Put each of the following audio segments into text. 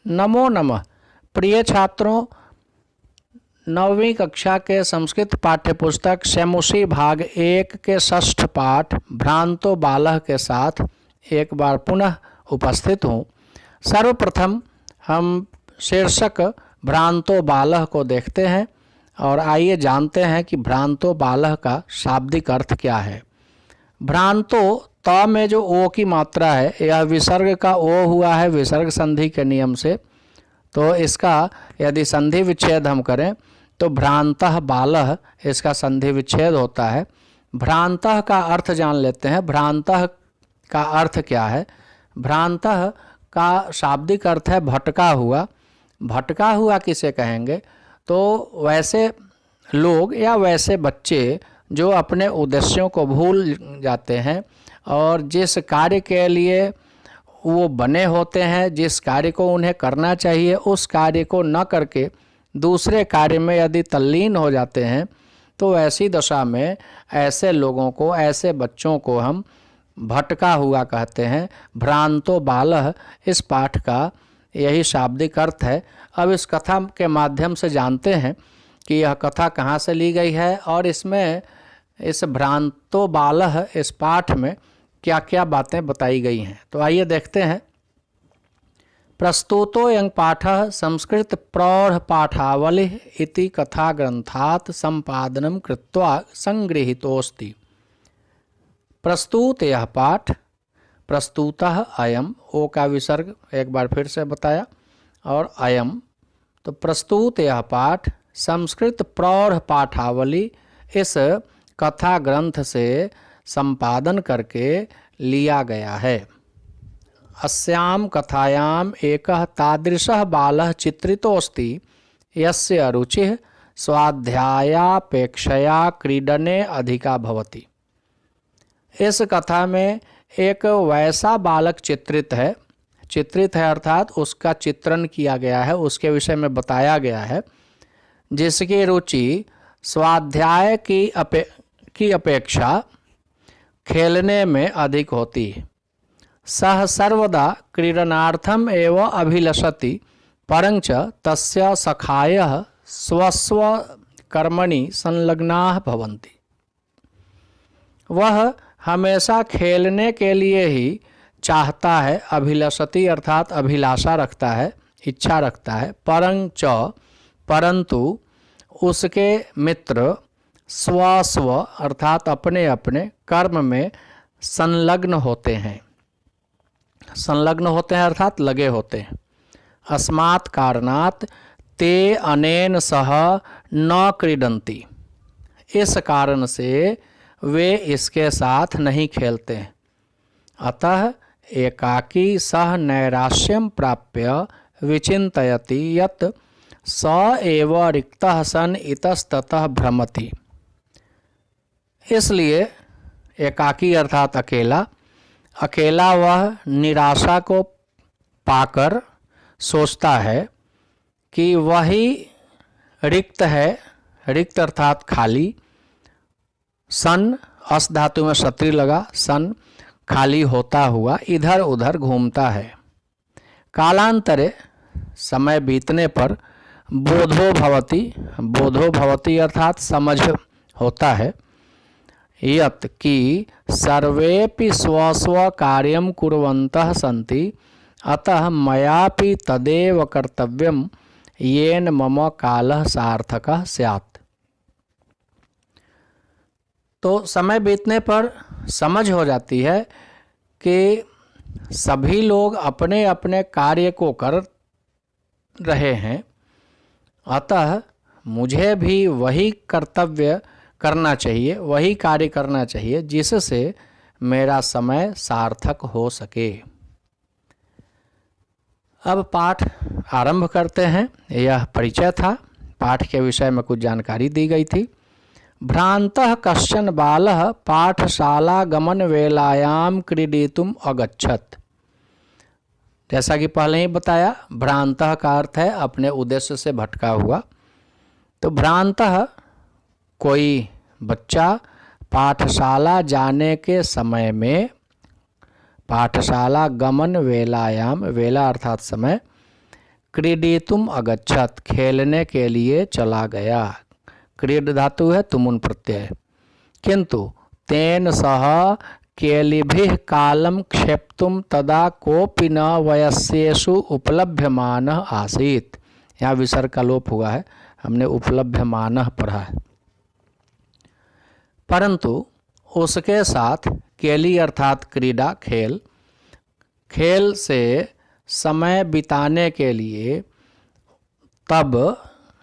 नमो नमः। प्रिय छात्रों, 9वीं कक्षा के संस्कृत पाठ्यपुस्तक शैमुषी भाग 1 के षष्ठ पाठ भ्रांतो बालः के साथ एक बार पुनः उपस्थित हूँ। सर्वप्रथम हम शीर्षक भ्रांतो बालः को देखते हैं और आइए जानते हैं कि भ्रांतो बालः का शाब्दिक अर्थ क्या है। भ्रांतो त में जो ओ की मात्रा है, यह विसर्ग का ओ हुआ है विसर्ग संधि के नियम से। तो इसका यदि संधि विच्छेद हम करें तो भ्रांतः बालः, इसका संधि विच्छेद होता है। भ्रांतः का अर्थ जान लेते हैं। भ्रांतः का अर्थ क्या है? भ्रांतः का शाब्दिक अर्थ है भटका हुआ। भटका हुआ किसे कहेंगे? तो वैसे लोग या वैसे बच्चे जो अपने उद्देश्यों को भूल जाते हैं और जिस कार्य के लिए वो बने होते हैं, जिस कार्य को उन्हें करना चाहिए, उस कार्य को न करके दूसरे कार्य में यदि तल्लीन हो जाते हैं, तो ऐसी दशा में ऐसे लोगों को, ऐसे बच्चों को हम भटका हुआ कहते हैं। भ्रांतो बालः इस पाठ का यही शाब्दिक अर्थ है। अब इस कथा के माध्यम से जानते हैं कि यह कथा कहाँ से ली गई है और इसमें इस भ्रांतो बालः इस पाठ में क्या क्या बातें बताई गई हैं। तो आइए देखते हैं। प्रस्तुतोऽयं पाठः संस्कृत प्रौढ़ पाठावली इति कथा ग्रंथात् संपादनं कृत्वा संगृहीतोऽस्ति। प्रस्तुत यह पाठ, प्रस्तुतः अयम, ओ का विसर्ग एक बार फिर से बताया, और अयम। तो प्रस्तुत यह पाठ संस्कृत प्रौढ़ पाठावली इस कथा ग्रंथ से संपादन करके लिया गया है। अस्याम कथायाम एकः तादृशः बालः चित्रितोऽस्ति यस्य रुचिः स्वाध्यायापेक्षया क्रीडने अधिका भवति। इस कथा में एक वैसा बालक चित्रित है। चित्रित है अर्थात उसका चित्रण किया गया है, उसके विषय में बताया गया है, जिसकी रुचि स्वाध्याय की अपेक्षा खेलने में अधिक होती है। सह सर्वदा क्रीडनार्थम एव अभिलषति परंच तस्य सखायः स्वस्व कर्मणि संलग्नाः भवन्ति। वह हमेशा खेलने के लिए ही चाहता है। अभिलषति अर्थात अभिलाषा रखता है, इच्छा रखता है। परंच परंतु उसके मित्र स्वस्व अर्थात अपने अपने कर्म में संलग्न होते हैं। संलग्न होते हैं अर्थात लगे होते हैं। अस्मात् कारणात् ते अनेन सह न क्रीडन्ति। इस कारण से वे इसके साथ नहीं खेलते हैं। अतः एकाकी सह नैराश्यं प्राप्य विचिन्तयति यत् स एव रिक्तः सन इतस्ततः भ्रमति। इसलिए एकाकी अर्थात अकेला, अकेला वह निराशा को पाकर सोचता है कि वही रिक्त है। रिक्त अर्थात खाली। सन, अस धातु में सत्री लगा, सन खाली होता हुआ इधर उधर घूमता है। कालांतरे समय बीतने पर बोधो भवति, बोधो भवति अर्थात समझ होता है, यत् कि सर्वेपि स्वस्व कार्यं कुर्वन्तः सन्ति अतः मयापि तदेव कर्तव्यं येन मम कालः सार्थकः स्यात्। तो समय बीतने पर समझ हो जाती है कि सभी लोग अपने अपने कार्य को कर रहे हैं, अतः मुझे भी वही कर्तव्य करना चाहिए, वही कार्य करना चाहिए जिससे मेरा समय सार्थक हो सके। अब पाठ आरंभ करते हैं। यह परिचय था। पाठ के विषय में कुछ जानकारी दी गई थी। भ्रांतः कश्चन बालः पाठशाला गमन वेलायाम क्रीडितुम अगच्छत्। जैसा कि पहले ही बताया, भ्रांतः का अर्थ है अपने उद्देश्य से भटका हुआ। तो भ्रांतः कोई बच्चा पाठशाला जाने के समय में, पाठशाला गमन वेलायाम, वेला अर्थात समय, क्रीडितुम अगच्छत, खेलने के लिए चला गया। क्रीड धातु है तुमुन प्रत्यय। किंतु तेन सह केलिभिः कालम क्षेप्तुम तदा कोपि न वयस्येषु उपलभ्यमानः आसीत्। यहाँ विसर्ग का लोप हुआ है, हमने उपलभ्यमानः पढ़ा है। परंतु उसके साथ केली अर्थात क्रीड़ा, खेल, खेल से समय बिताने के लिए तब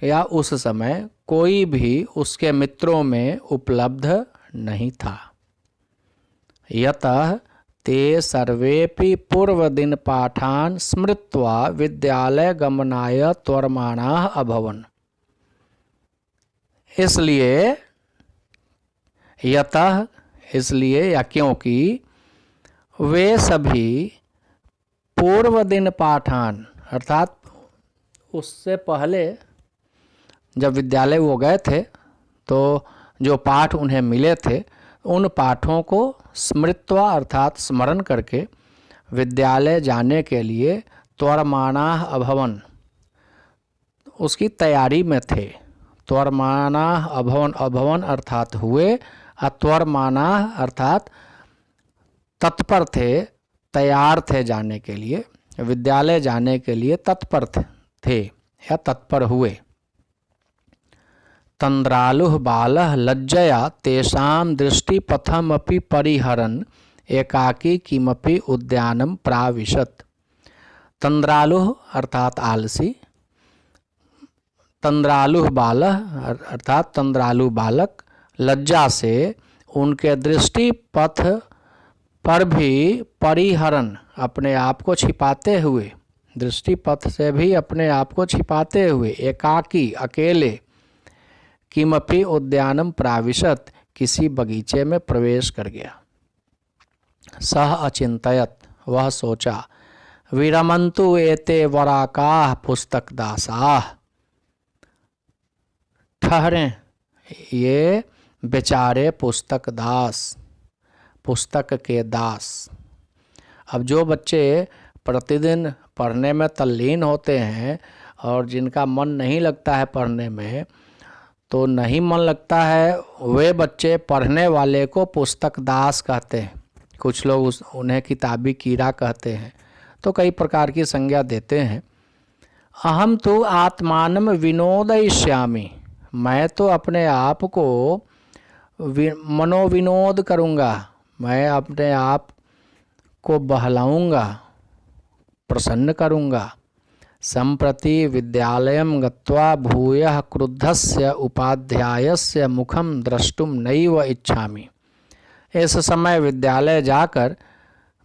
या उस समय कोई भी उसके मित्रों में उपलब्ध नहीं था। यतः ते सर्वेपि पूर्वदिन पाठान् स्मृत्वा विद्यालय गमनाय त्वरमाणाः अभवन्। इसलिए, यतः इसलिए या क्योंकि वे सभी पूर्व दिन पाठान अर्थात उससे पहले जब विद्यालय वो गए थे तो जो पाठ उन्हें मिले थे उन पाठों को स्मृत्वा अर्थात स्मरण करके विद्यालय जाने के लिए त्वरमाणाः अभवन, उसकी तैयारी में थे। त्वरमाणाः अभवन, अभवन अर्थात हुए, अत्वरमाणाः अर्थात तत्पर थे, तैयार थे जाने के लिए, विद्यालय जाने के लिए तत्पर थे या तत्पर हुए। तंद्रालुः बालः लज्जया तेषां दृष्टिपथमपि परिहरन् एकाकी किमपि उद्यानं प्राविशत्। तंद्रालुः अर्थात आलसी, तंद्रालुः बालः अर्थात तंद्रालु बालक, लज्जा से उनके दृष्टि पथ पर भी परिहरन अपने आप को छिपाते हुए, दृष्टि पथ से भी अपने आप को छिपाते हुए, एकाकी अकेले, किमपि उद्यानम प्राविशत किसी बगीचे में प्रवेश कर गया। सह अचिंतयत वह सोचा, विरमंतु एते वराकाः पुस्तक दासाः, ठहरे ये बेचारे पुस्तक दास, पुस्तक के दास। अब जो बच्चे प्रतिदिन पढ़ने में तल्लीन होते हैं और जिनका मन नहीं लगता है पढ़ने में, तो नहीं मन लगता है, वे बच्चे पढ़ने वाले को पुस्तक दास कहते हैं। कुछ लोग उन्हें किताबी कीड़ा कहते हैं, तो कई प्रकार की संज्ञा देते हैं। अहम तो आत्मानम विनोदयिष्यामि, मैं तो अपने आप को मनोविनोद करूँगा, मैं अपने आप को बहलाऊँगा, प्रसन्न करूँगा। संप्रति विद्यालयं गत्वा भूयः क्रुद्धस्य उपाध्यायस्य मुखं द्रष्टुम नैव इच्छामि। इस समय विद्यालय जाकर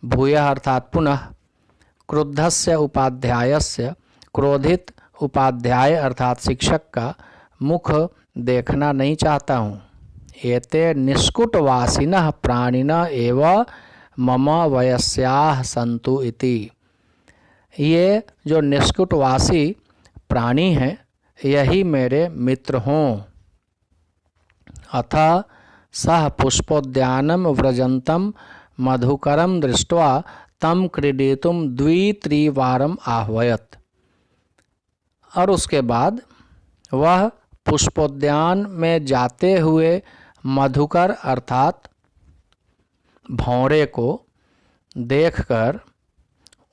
भूयः अर्थात पुनः, क्रुद्धस्य उपाध्यायस्य क्रोधित उपाध्याय अर्थात शिक्षक का मुख देखना नहीं चाहता हूँ। एते निष्कुटवासिनः प्राणिनः एव मम वयस्याः सन्तु इति। ये जो निष्कुटवासी प्राणी हैं यही मेरे मित्र हों। अथ सह पुष्पोद्यानं व्रजन्तं मधुकरं दृष्ट्वा तं क्रीडितुं द्वित्रिवारम् आह्वयत्। और उसके बाद वह पुष्पोद्यान में जाते हुए मधुकर अर्थात भौरे को देखकर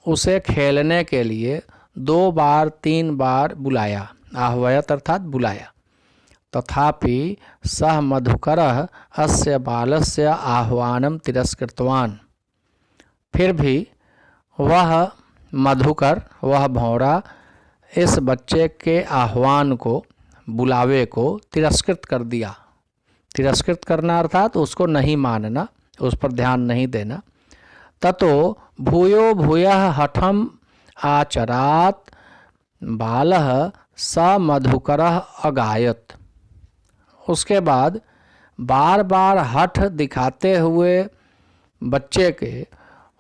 उसे खेलने के लिए 2 बार 3 बार बुलाया। आह्वयत अर्थात बुलाया। तथापि सह मधुकरः अस्य बालस्य आह्वानं तिरस्कृतवान्। फिर भी वह मधुकर, वह भौरा इस बच्चे के आह्वान को, बुलावे को तिरस्कृत कर दिया। तिरस्कृत करना अर्थात उसको नहीं मानना, उस पर ध्यान नहीं देना। ततो भूयो भूयः हठम आचरात बालः स मधुकरः अगायत। उसके बाद बार बार हठ दिखाते हुए बच्चे के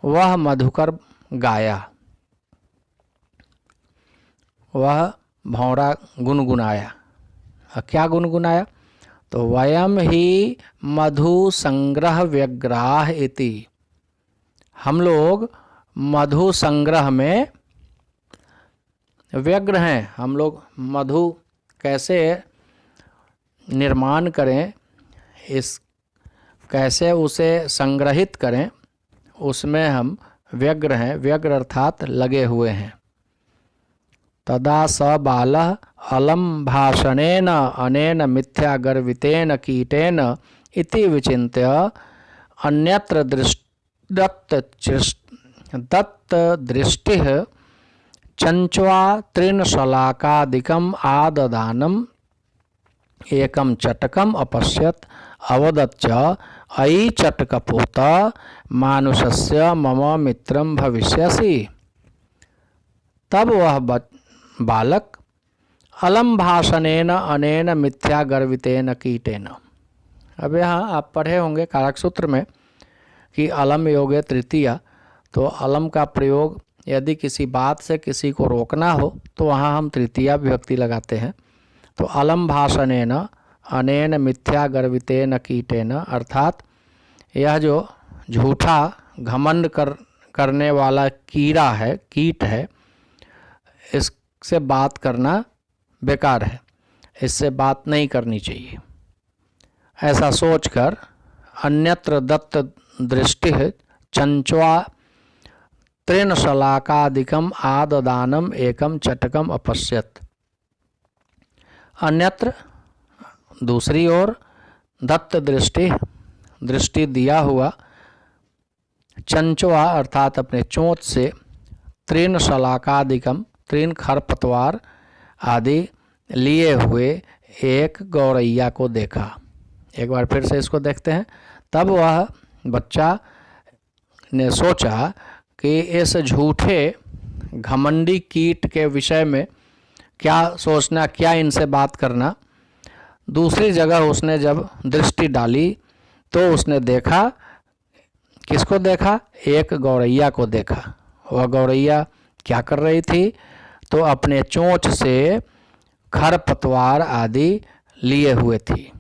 वह मधुकर गाया, वह भौरा गुनगुनाया। क्या गुनगुनाया? तो वयम ही मधु संग्रह व्यग्राह इति, हम लोग मधु संग्रह में व्यग्र हैं। हम लोग मधु कैसे निर्माण करें, इस कैसे उसे संग्रहित करें, उसमें हम व्यग्र हैं। व्यग्र अर्थात लगे हुए हैं। तदा स बालः अलम भाषणेन अनेन मिथ्या गर्वितेन कीटेन इति विचिन्त्य अन्यत्र दत्तदृष्टिः चंच्वा तृणशलाकादिकम् आददानम् एकं चटकम अपश्यत अवदच्च अयि चटकपोत मानुषस्य मम मित्रम भविष्यसि। तब वह बालक अलम भाषणेन अनेन मिथ्या गर्वितेन कीटेन। अब यहाँ आप पढ़े होंगे कारक सूत्र में कि अलम योगे तृतीया, तो अलम का प्रयोग यदि किसी बात से किसी को रोकना हो तो वहाँ हम तृतीया विभक्ति लगाते हैं। तो अलम भाषणेन अनेन मिथ्या गर्वितेन कीटेन, अर्थात यह जो झूठा घमंड करने वाला कीड़ा है, कीट है, इससे बात करना बेकार है, इससे बात नहीं करनी चाहिए। ऐसा सोचकर अन्यत्र दत्त दृष्टि चंच्वा तृणशलाकादिकम आददानम एकम चटकम अपश्यत। अन्यत्र दूसरी ओर दत्त दृष्टि दिया हुआ, चंचवा अर्थात अपने चोंच से, तृणशलाकादिकम तृण खरपतवार आदि लिए हुए एक गौरैया को देखा। एक बार फिर से इसको देखते हैं। तब वह बच्चा ने सोचा कि इस झूठे घमंडी कीट के विषय में क्या सोचना, क्या इनसे बात करना। दूसरी जगह उसने जब दृष्टि डाली तो उसने देखा, किसको देखा? एक गौरैया को देखा। वह गौरैया क्या कर रही थी? तो अपने चोंच से खरपतवार आदि लिए हुए थी।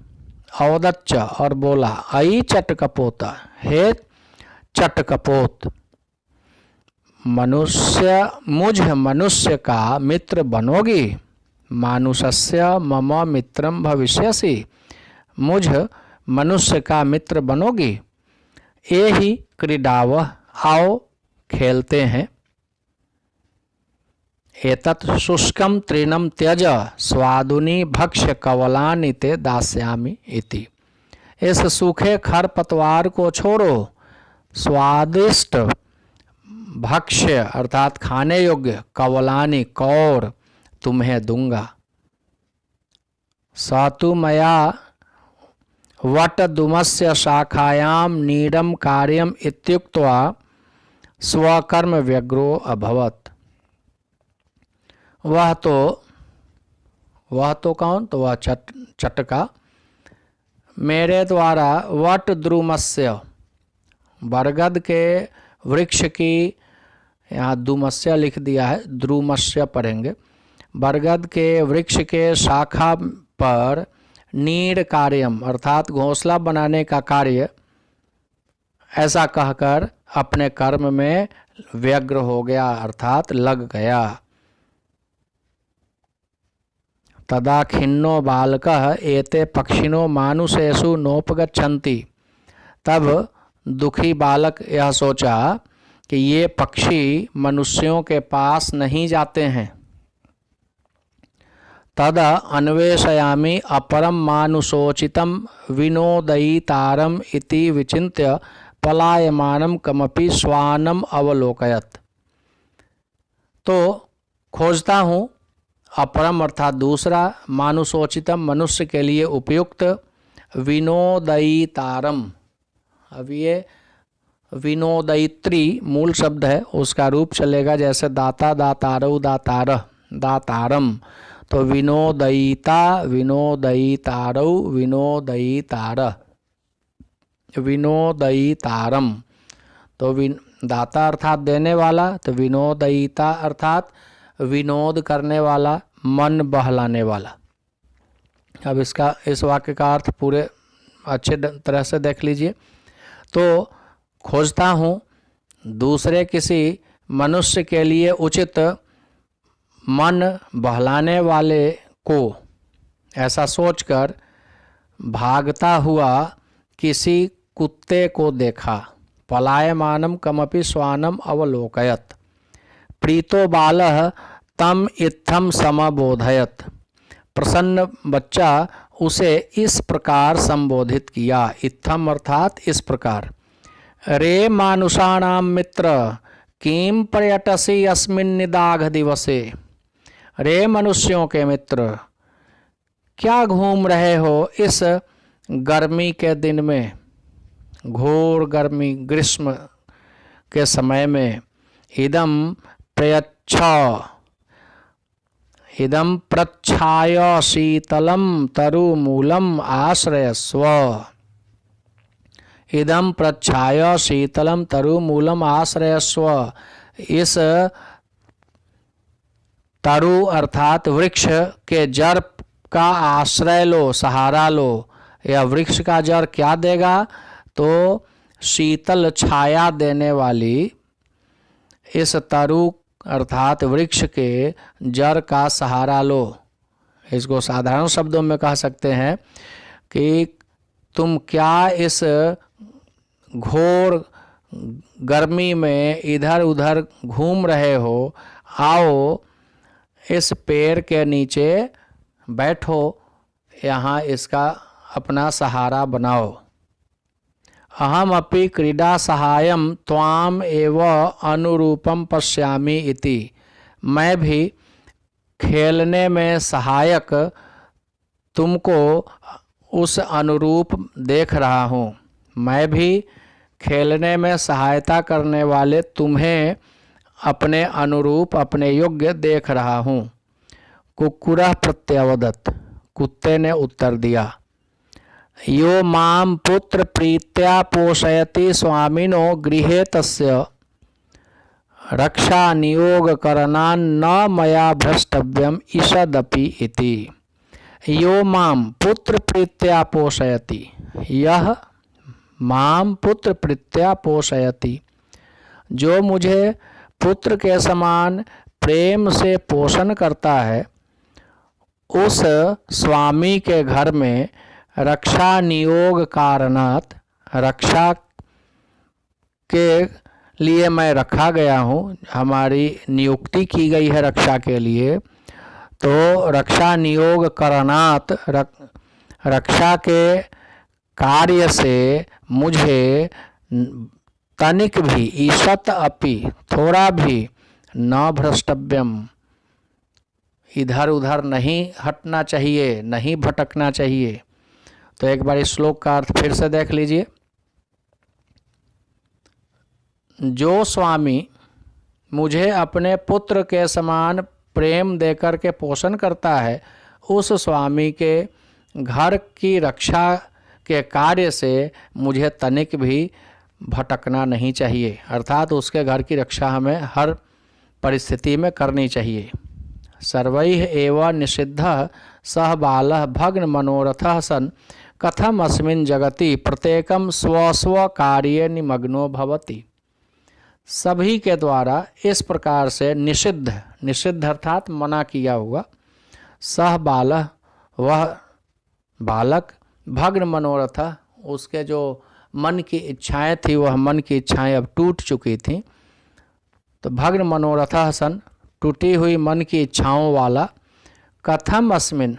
अवदच्च और बोला, अयि चटकपोता, हे चटकपोत, मुझ मनुष्य का मित्र बनोगी? मानुषस्य मम मित्रम भविष्यसि, मुझ मनुष्य का मित्र बनोगी? ये ही क्रीडावः, आओ खेलते हैं। एतत् शुष्कम तृणम त्यज स्वादुनी भक्ष्य कवलानि ते दास्यामि इति। इस सूखे खरपतवार को छोड़ो, स्वादिष्ट भक्ष्य अर्थात खाने योग्य कवलानि कौर तुम्हें दूंगा। सातु मया वटदुमस्य शाखायाम नीडम कार्यम इत्युक्त्वा स्वकर्म व्यग्रो अभवत। वह तो कौन? तो वह चटका मेरे द्वारा वट द्रुमस्य, बरगद के वृक्ष की, यहाँ दुमस्य लिख दिया है, द्रुमस्य पढ़ेंगे, बरगद के वृक्ष के शाखा पर नीड कार्यम अर्थात घोंसला बनाने का कार्य, ऐसा कहकर अपने कर्म में व्यग्र हो गया अर्थात लग गया। तदा खिन्नो बालकः एते पक्षिणो मानुषेषु नोपगच्छन्ति। तब दुखी बालक यह सोचा कि ये पक्षी मनुष्यों के पास नहीं जाते हैं। तद अन्वेषयामि अपरम मानुषोचितम विनोदयितारम इति विचिन्त्य पलायमानम कमपि श्वानम अवलोकयत। तो खोजता हूँ अपरम अर्थात दूसरा, मानुषोचितम मनुष्य के लिए उपयुक्त, विनोदयितारम। अब ये विनोदयित्री मूल शब्द है, उसका रूप चलेगा जैसे दाता दातारौ दातारः दातारम, तो विनोदयिता विनोदयितारौ विनोदयितारः विनोदयितारम। तो दाता अर्थात देने वाला, तो विनोदयिता अर्थात विनोद करने वाला, मन बहलाने वाला। अब इस वाक्य का अर्थ पूरे अच्छे तरह से देख लीजिए। तो खोजता हूँ दूसरे किसी मनुष्य के लिए उचित मन बहलाने वाले को ऐसा सोचकर भागता हुआ किसी कुत्ते को देखा। पलायमानम कमपि श्वानम अवलोकयत प्रीतो बालः तम इत्थम समबोधयत। प्रसन्न बच्चा उसे इस प्रकार संबोधित किया। इत्थम अर्थात इस प्रकार। रे मानुषाणाम मित्र किम पर्यटसी अस्मिन् निदाघ दिवसे। रे मनुष्यों के मित्र, क्या घूम रहे हो इस गर्मी के दिन में, घोर गर्मी ग्रीष्म के समय में। इदम प्रच्छाय शीतलम तरुमूलम आश्रयस्व। इदम प्रच्छाय शीतलम तरुमूलम आश्रयस्व। इस तरु अर्थात वृक्ष के जड़ का आश्रय लो, सहारा लो। यह वृक्ष का जड़ क्या देगा, तो शीतल छाया देने वाली इस तरु अर्थात वृक्ष के जड़ का सहारा लो। इसको साधारण शब्दों में कह सकते हैं कि तुम क्या इस घोर गर्मी में इधर उधर घूम रहे हो, आओ इस पेड़ के नीचे बैठो, यहाँ इसका अपना सहारा बनाओ। अहम अपि क्रीडा सहायम त्वाम एव अनुरूपम पश्यामि इति। मैं भी खेलने में सहायक तुमको उस अनुरूप देख रहा हूँ। मैं भी खेलने में सहायता करने वाले तुम्हें अपने अनुरूप, अपने योग्य देख रहा हूँ। कुक्कुरः प्रत्यवदत्, कुत्ते ने उत्तर दिया। यो माम पुत्र प्रीत्या पोषयति स्वामिनो गृहे तस्य रक्षा नियोग करणान् न मया भ्रष्टव्यम ईषदपि इति। यो माम पुत्र प्रीत्या पोषयति, यह माम पुत्र प्रीत्या पोषयति, जो मुझे पुत्र के समान प्रेम से पोषण करता है, उस स्वामी के घर में रक्षा नियोग कारणात्, रक्षा के लिए मैं रखा गया हूँ, हमारी नियुक्ति की गई है रक्षा के लिए। तो रक्षा नियोग करणात्, रक्षा के कार्य से मुझे तनिक भी, ईषत अपि थोड़ा भी, न भ्रष्टव्यम, इधर उधर नहीं हटना चाहिए, नहीं भटकना चाहिए। तो एक बार इस श्लोक का अर्थ फिर से देख लीजिए। जो स्वामी मुझे अपने पुत्र के समान प्रेम देकर के पोषण करता है, उस स्वामी के घर की रक्षा के कार्य से मुझे तनिक भी भटकना नहीं चाहिए। अर्थात उसके घर की रक्षा हमें हर परिस्थिति में करनी चाहिए। सर्वैः एव निषिद्धः सः बालः भग्न मनोरथः सन् कथम अस्मिन् जगति प्रत्येकम स्व कार्ये निमग्नो भवति। सभी के द्वारा इस प्रकार से निषिद्ध, निषिद्ध अर्थात मना किया हुआ, सह बालः वह बालक, भग्न मनोरथ, उसके जो मन की इच्छाएं थी, वह मन की इच्छाएं अब टूट चुकी थी। तो भग्न मनोरथः सन, टूटी हुई मन की इच्छाओं वाला, कथम अस्मिन्,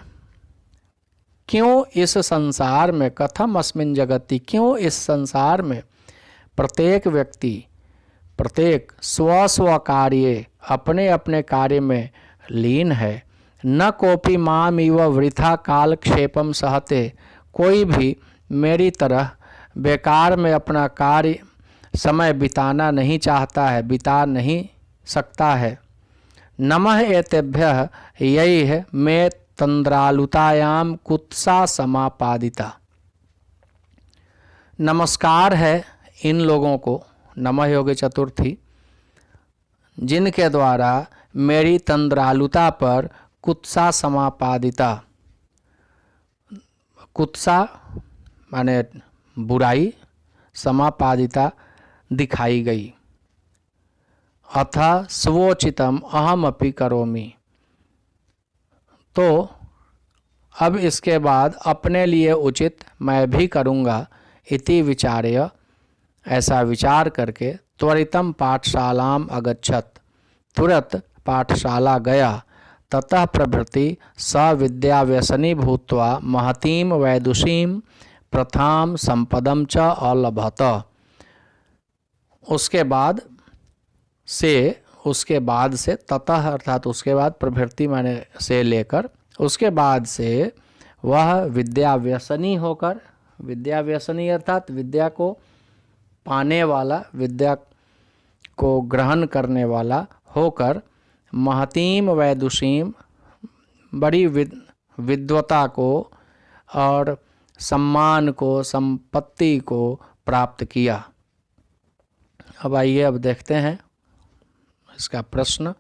क्यों इस संसार में, कथम अस्मिन् जगति, क्यों इस संसार में, प्रत्येक व्यक्ति, प्रत्येक स्व कार्य, अपने अपने कार्य में लीन है। न कोपि माम इव वृथा कालक्षेपम सहते, कोई भी मेरी तरह बेकार में अपना कार्य समय बिताना नहीं चाहता है, बिता नहीं सकता है। नमः एतेभ्यः यैः मे तंद्रालुतायाम कुत्सा समापादिता। नमस्कार है इन लोगों को, नमः योगे चतुर्थी, जिनके द्वारा मेरी तंद्रालुता पर कुत्सा समापादिता, कुत्सा माने बुराई, समापादिता दिखाई गई। अथ स्वोचितम अहम अपि करोमि, तो अब इसके बाद अपने लिए उचित मैं भी करूँगा इति विचार्य, ऐसा विचार करके त्वरितम पाठशालाम अगच्छत, तुरंत पाठशाला गया। ततः प्रभृति स विद्याव्यसनी भूत्वा महतीम वैदुषीम प्रथाम संपदम च अलभत। उसके बाद से ततः अर्थात उसके बाद, प्रभृति माने से लेकर, उसके बाद से वह विद्याव्यसनी होकर, विद्याव्यसनी अर्थात विद्या को पाने वाला, विद्या को ग्रहण करने वाला होकर, महतीम वैदुषीम बड़ी विद्वता को और सम्मान को, संपत्ति को प्राप्त किया। अब आइए अब देखते हैं इसका प्रश्न।